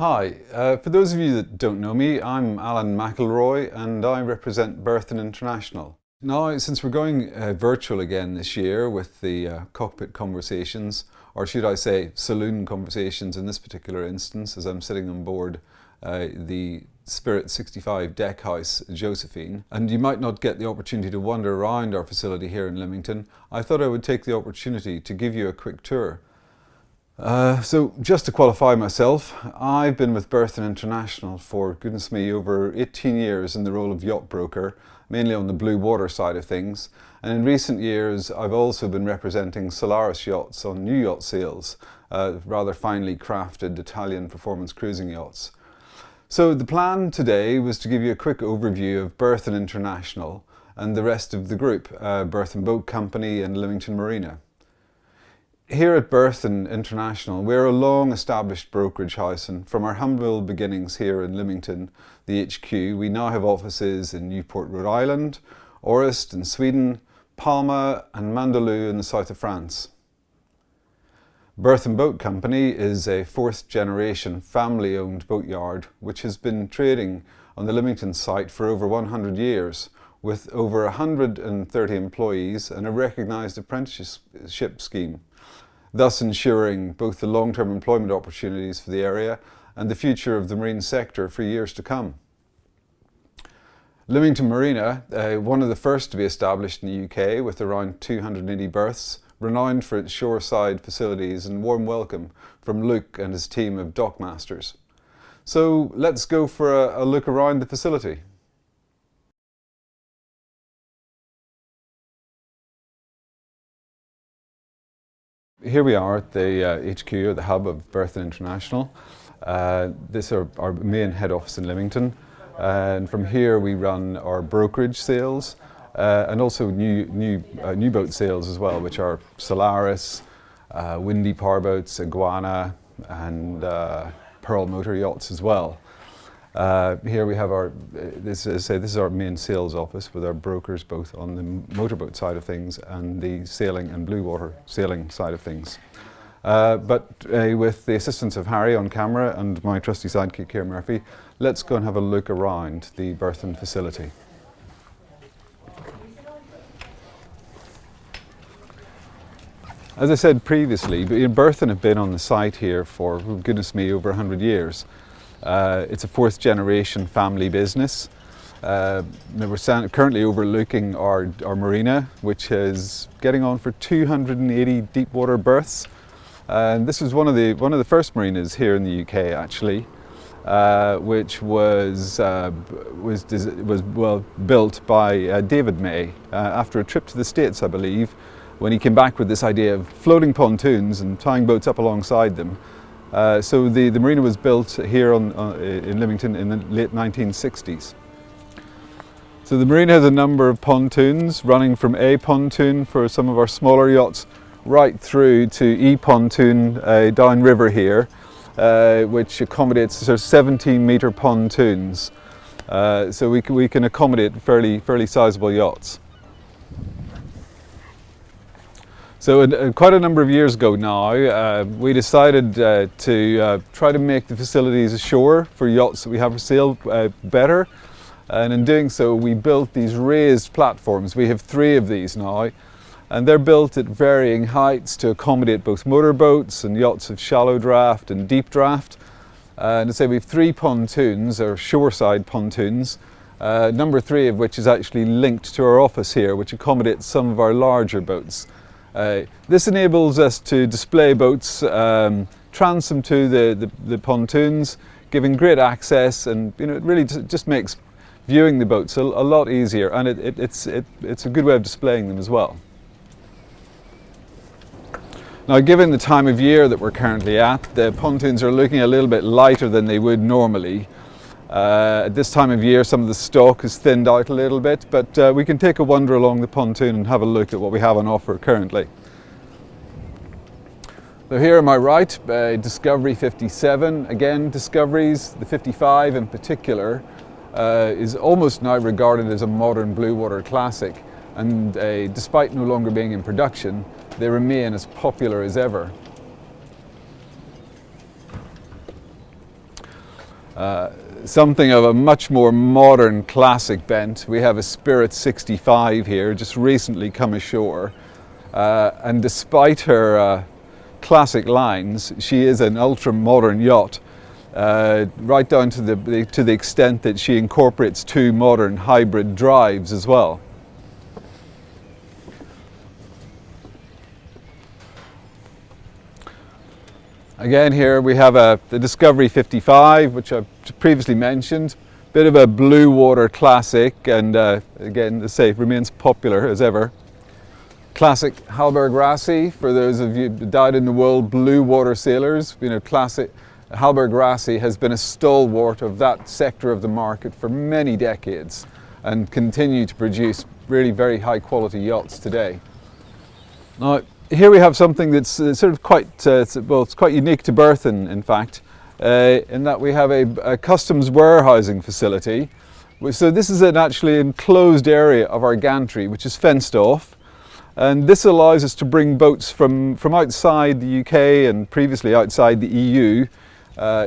Hi, for those of you that don't know me, I'm Alan McIlroy and I represent Berthon International. Now, since we're going virtual again this year with the cockpit conversations, or should I say saloon conversations in this particular instance, as I'm sitting on board the Spirit 65 deck house Josephine, and you might not get the opportunity to wander around our facility here in Leamington, I thought I would take the opportunity to give you a quick tour. So just to qualify myself, I've been with Berthon International for, goodness me, over 18 years in the role of yacht broker, mainly on the blue water side of things. And in recent years, I've also been representing Solaris yachts on new yacht sales, rather finely crafted Italian performance cruising yachts. So the plan today was to give you a quick overview of Berthon International and the rest of the group, Berthon Boat Company and Leamington Marina. Here at Berthon International, we're a long-established brokerage house, and from our humble beginnings here in Leamington, the HQ, we now have offices in Newport, Rhode Island, Orist in Sweden, Palma and Mandelieu in the south of France. Berthon Boat Company is a fourth-generation family-owned boatyard which has been trading on the Leamington site for over 100 years, with over 130 employees and a recognised apprenticeship scheme, thus ensuring both the long-term employment opportunities for the area and the future of the marine sector for years to come. Leamington Marina, one of the first to be established in the UK with around 280 berths, renowned for its shoreside facilities and warm welcome from Luke and his team of dockmasters. So let's go for a look around the facility. Here we are at the HQ, or the hub of Berthon International. This is our main head office in Leamington, and from here we run our brokerage sales and also new boat sales as well, which are Solaris, windy powerboats, Iguana, and Pearl motor yachts as well. Here we have this is our main sales office with our brokers both on the motorboat side of things and the sailing and blue water sailing side of things. But with the assistance of Harry on camera and my trusty sidekick here, Murphy, let's go and have a look around the Berthon facility. As I said previously, Berthon have been on the site here for, goodness me, over 100 years. It's a fourth generation family business. We're currently overlooking our marina, which is getting on for 280 deep water berths. And this is one of the first marinas here in the UK actually, which was built by David May after a trip to the States, I believe, when he came back with this idea of floating pontoons and tying boats up alongside them. So the marina was built here in Leamington in the late 1960s. So the marina has a number of pontoons running from A pontoon for some of our smaller yachts right through to E pontoon downriver here, which accommodates sort of 17-metre pontoons. So we can accommodate fairly sizable yachts. So quite a number of years ago now, we decided to try to make the facilities ashore for yachts that we have for sale better. And in doing so, we built these raised platforms. We have 3 of these now, and they're built at varying heights to accommodate both motorboats and yachts of shallow draft and deep draft. And to say we have 3 pontoons, or shoreside pontoons, number 3 of which is actually linked to our office here, which accommodates some of our larger boats. This enables us to display boats, transom to the pontoons, giving great access, and it really just makes viewing the boats a lot easier, and it's a good way of displaying them as well. Now, given the time of year that we're currently at, the pontoons are looking a little bit lighter than they would normally. At this time of year, some of the stock is thinned out a little bit, but we can take a wander along the pontoon and have a look at what we have on offer currently. So here on my right, Discovery 57. Again, Discoveries, the 55 in particular, is almost now regarded as a modern blue water classic, and despite no longer being in production, they remain as popular as ever. Something of a much more modern classic bent. We have a Spirit 65 here, just recently come ashore, and despite her classic lines, she is an ultra-modern yacht, right down to the extent that she incorporates 2 modern hybrid drives as well. Again, here we have the Discovery 55, which I've previously mentioned. Bit of a blue water classic, and again, as I say, remains popular as ever. Classic Hallberg Rassy, for those of you who died in the world blue water sailors. You know, classic Hallberg Rassy has been a stalwart of that sector of the market for many decades, and continue to produce really very high quality yachts today. Now, here we have something that's sort of quite, well, it's quite unique to Berthon, in fact, in that we have a customs warehousing facility. So this is an actually enclosed area of our gantry, which is fenced off. And this allows us to bring boats from outside the UK and previously outside the EU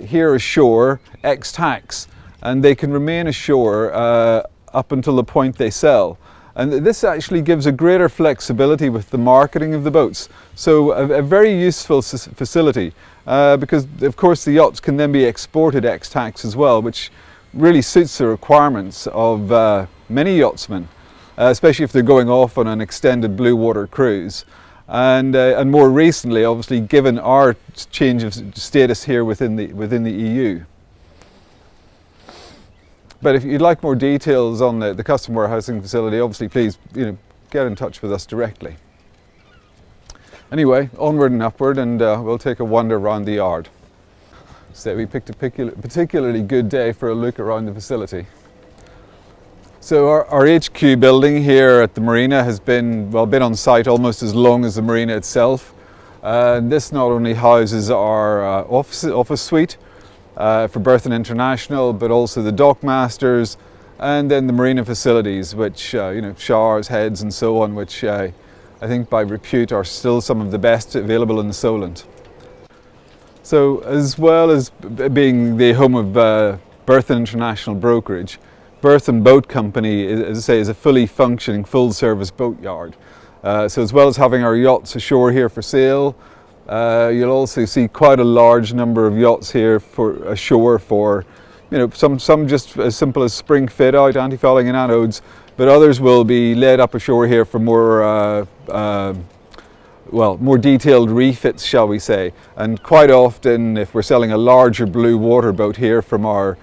here ashore, ex-tax, and they can remain ashore up until the point they sell. And this actually gives a greater flexibility with the marketing of the boats. So a very useful facility, because of course the yachts can then be exported ex-tax as well, which really suits the requirements of many yachtsmen, especially if they're going off on an extended blue water cruise. And more recently, obviously, given our change of status here within the EU. But if you'd like more details on the custom warehousing facility, obviously please get in touch with us directly. Anyway, onward and upward, and we'll take a wander around the yard. So we picked a particularly good day for a look around the facility. So our HQ building here at the marina has been on site almost as long as the marina itself. This not only houses our office suite, for Berthon International, but also the dockmasters, and then the marina facilities, which showers, heads, and so on, which I think by repute are still some of the best available in the Solent. So, as well as being the home of Berthon International Brokerage, Berthon Boat Company, as I say, is a fully functioning, full-service boatyard. So, as well as having our yachts ashore here for sale, you'll also see quite a large number of yachts here ashore for, some just as simple as spring fit out, anti-fouling and anodes, but others will be laid up ashore here for more, more detailed refits, shall we say. And quite often, if we're selling a larger blue water boat here from our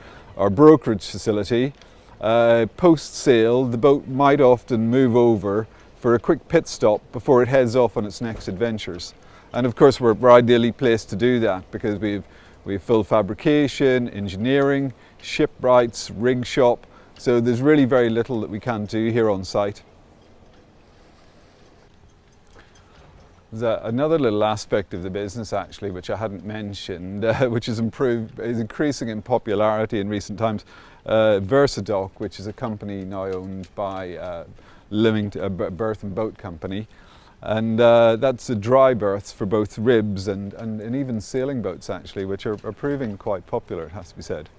brokerage facility, post-sale, the boat might often move over for a quick pit stop before it heads off on its next adventures. And of course we're ideally placed to do that because we've full fabrication, engineering, shipwrights, rig shop, so there's really very little that we can do here on site. There's another little aspect of the business actually which I hadn't mentioned, which is increasing in popularity in recent times. Versadock, which is a company now owned by Berthon Boat Company. And that's the dry berths for both ribs and even sailing boats actually, which are proving quite popular, it has to be said.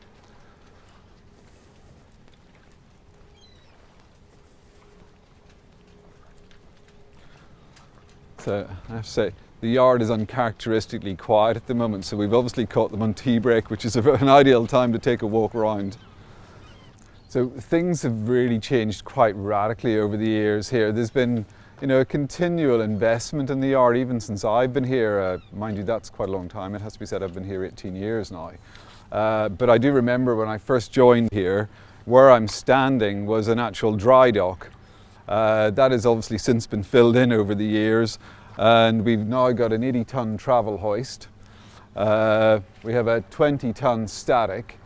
So I have to say, the yard is uncharacteristically quiet at the moment, so we've obviously caught them on tea break, which is an ideal time to take a walk around. So things have really changed quite radically over the years here. There's been a continual investment in the yard even since I've been here. Mind you, that's quite a long time. It has to be said I've been here 18 years now. But I do remember when I first joined here, where I'm standing was an actual dry dock. That has obviously since been filled in over the years, and we've now got an 80-ton travel hoist. We have a 20-ton static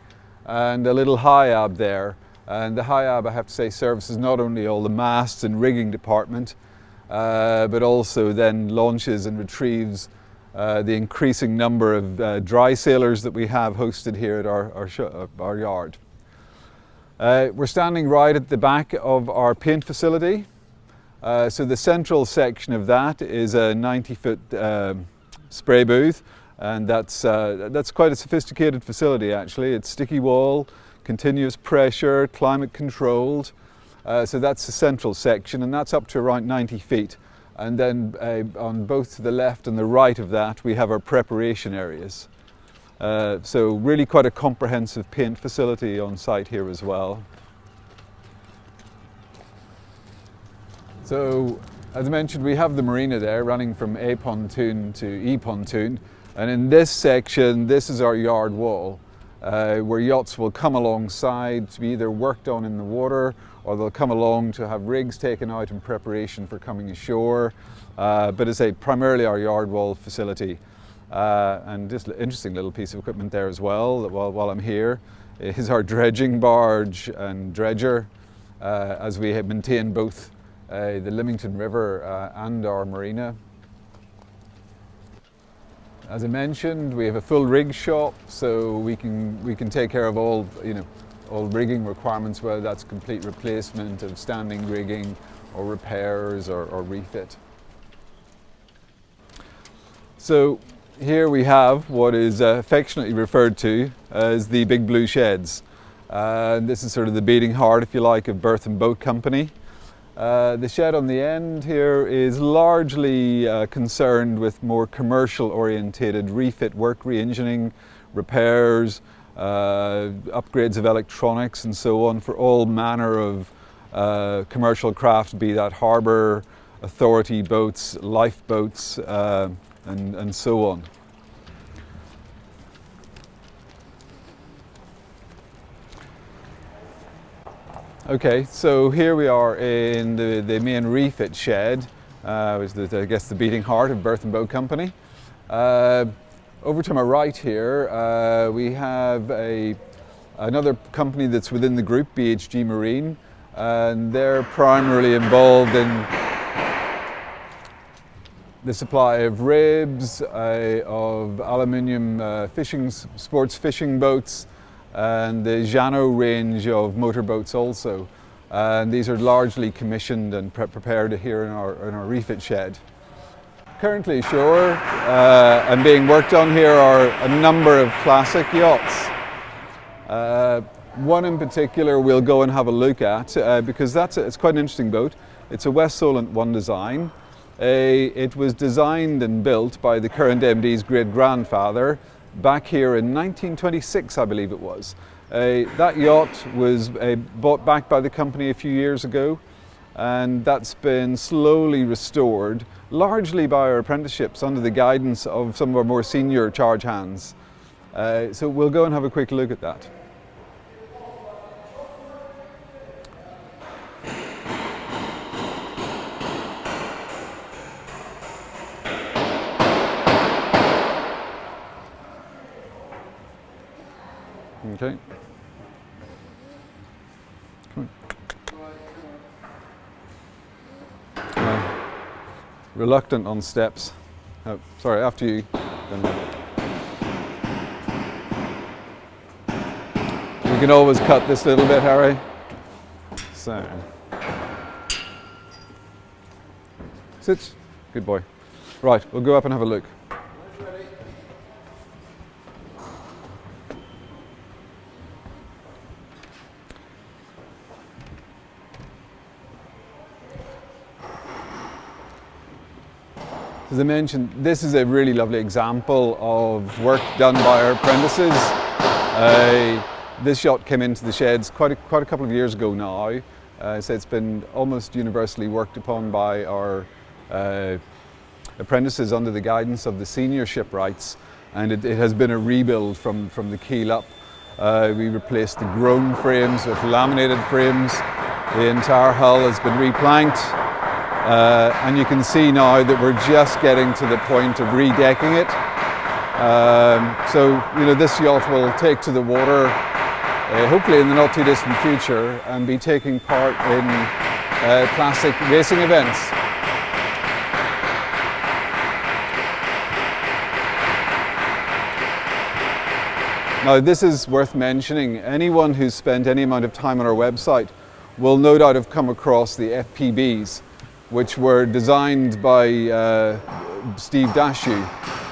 and a little high-ab there. And the high-ab, I have to say, services not only all the masts and rigging department, but also then launches and retrieves the increasing number of dry sailors that we have hosted here at our yard. We're standing right at the back of our paint facility. So the central section of that is a 90-foot spray booth, and that's quite a sophisticated facility actually. It's sticky wall, continuous pressure, climate controlled. So that's the central section, and that's up to around 90 feet. And then on both the left and the right of that, we have our preparation areas. So really quite a comprehensive paint facility on site here as well. So as I mentioned, we have the marina there running from A pontoon to E pontoon. And in this section, this is our yard wall, where yachts will come alongside to be either worked on in the water, or they'll come along to have rigs taken out in preparation for coming ashore. But it's primarily our yard wall facility. And just an interesting little piece of equipment there as well, while I'm here, is our dredging barge and dredger, as we have maintained both the Lymington River and our marina. As I mentioned, we have a full rig shop, so we can take care of all rigging requirements, whether that's complete replacement of standing rigging or repairs or refit. So here we have what is affectionately referred to as the big blue sheds. This is sort of the beating heart, if you like, of Berthon Boat Company. The shed on the end here is largely concerned with more commercial orientated refit work, re-engineering, repairs, upgrades of electronics and so on for all manner of commercial craft, be that harbour, authority boats, lifeboats and so on. Okay, so here we are in the main refit shed, which is I guess the beating heart of Berthon Boat Company. Over to my right here, we have another company that's within the group, BHG Marine, and they're primarily involved in the supply of ribs, of aluminium sports fishing boats, and the Jano range of motorboats also. And these are largely commissioned and prepared here in our refit shed. Currently ashore and being worked on here are a number of classic yachts. One in particular we'll go and have a look at because it's quite an interesting boat. It's a West Solent 1 design. It was designed and built by the current MD's great-grandfather back here in 1926, I believe it was. That yacht was bought back by the company a few years ago, and that's been slowly restored, largely by our apprenticeships under the guidance of some of our more senior charge hands. So we'll go and have a quick look at that. Okay. Come on. Reluctant on steps. Oh, sorry, after you. We can always cut this little bit, Harry. So. Sit. Good boy. Right, we'll go up and have a look. As I mentioned, this is a really lovely example of work done by our apprentices. This yacht came into the sheds quite a couple of years ago now. So it's been almost universally worked upon by our apprentices under the guidance of the senior shipwrights, and it has been a rebuild from the keel up. We replaced the groan frames with laminated frames. The entire hull has been replanked. And you can see now that we're just getting to the point of redecking it. So this yacht will take to the water hopefully in the not too distant future and be taking part in classic racing events. Now this is worth mentioning. Anyone who's spent any amount of time on our website will no doubt have come across the FPBs, which were designed by Steve Dashew.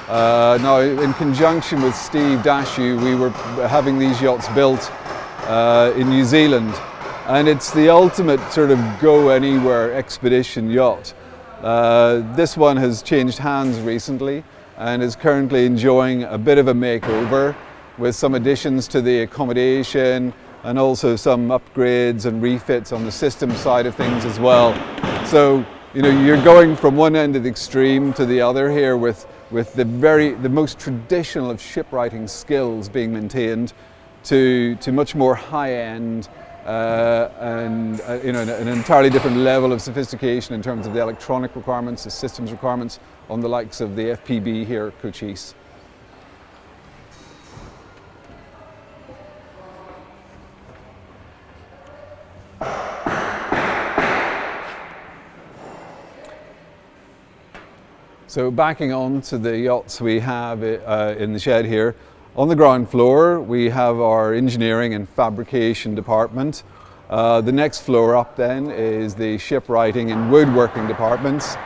Now, in conjunction with Steve Dashew, we were having these yachts built in New Zealand, and it's the ultimate sort of go-anywhere expedition yacht. This one has changed hands recently and is currently enjoying a bit of a makeover with some additions to the accommodation and also some upgrades and refits on the system side of things as well. So, you know, you're going from one end of the extreme to the other here with the most traditional of shipwrighting skills being maintained to much more high-end and you know, an entirely different level of sophistication in terms of the electronic requirements, the systems requirements on the likes of the FPB here at Cochise. So backing on to the yachts we have in the shed here, on the ground floor we have our engineering and fabrication department. The next floor up then is the shipwrighting and woodworking departments.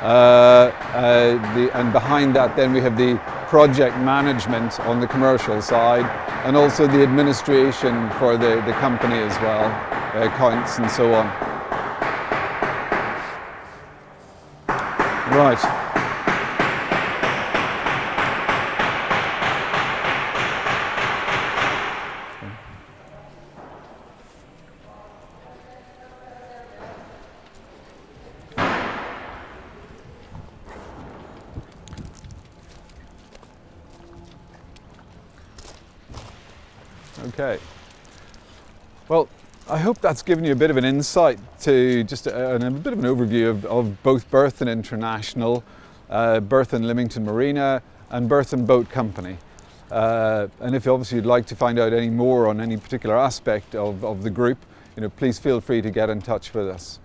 And behind that then we have the project management on the commercial side, and also the administration for the company as well, accounts and so on. Right. Okay. Well, I hope that's given you a bit of an insight to just a bit of an overview of both Berthon International, Berthon Lymington Marina and Berthon Boat Company. And if obviously you'd like to find out any more on any particular aspect of the group, you know, please feel free to get in touch with us.